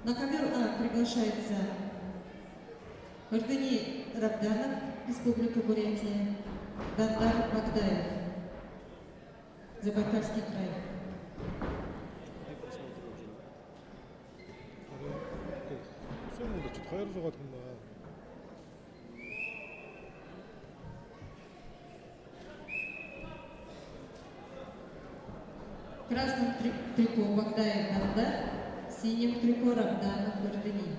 На ковер приглашается Эрдени Рабданов, Республика Бурятия, Дандар Багдаев, Забайкальский край. Красным трико Багдаев Дандар, синим трико Рабданов Эрдени.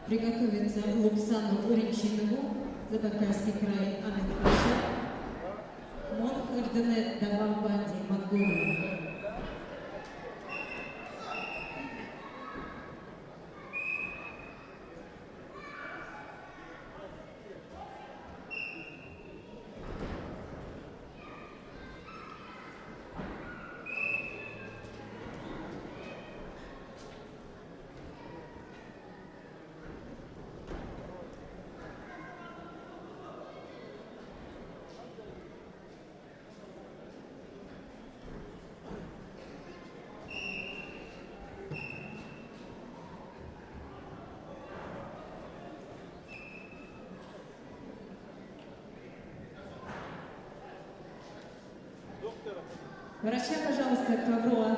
Приготовиться Луксану Уренчинову, Забайкальский край, Амин Паша, Мон Эрдене Давабанди, Монголия. Врача, пожалуйста, Коврова.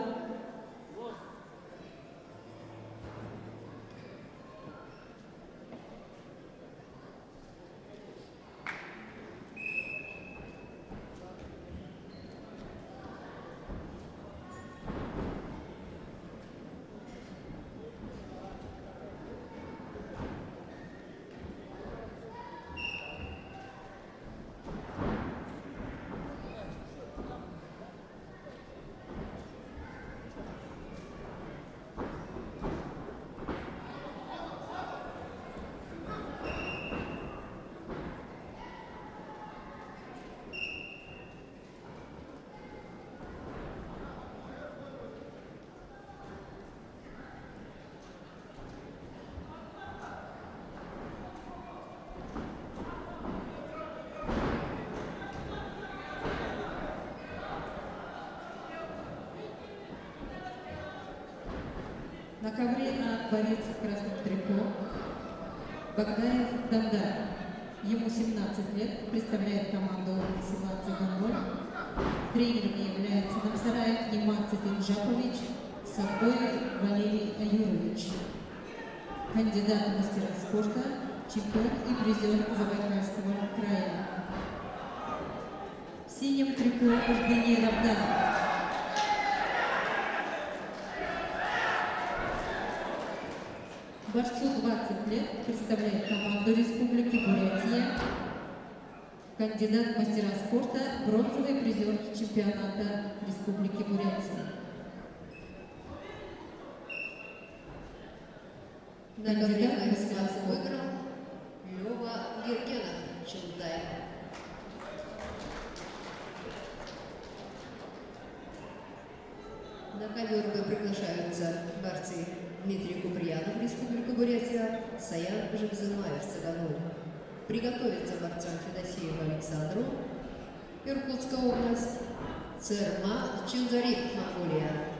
На ковре борец в красном трико Багдаев Дандар. Ему 17 лет, представляет команду Силаци-Гонголь. Тренером является Намсараев Немацев Инжапович, Сарбоев Валерий Аюрович. Кандидат в мастера спорта, чемпион и призер Забайкальского края. В синем трико Эрдени Рабданов. Борцу 20 лет, представляет команду Республики Бурятия, кандидат в мастера спорта, бронзовый призер чемпионата Республики Бурятия. На ковре в выиграл Лёва Гергенов, Чундай. На ковер приглашаются борцы Дмитрий Куприянов, Республика Бурятия, Саян Жевзымаев, Цыганоль. Приготовиться борцам Федосееву Александру, Иркутская область, Церма Чунзарик, Монголия.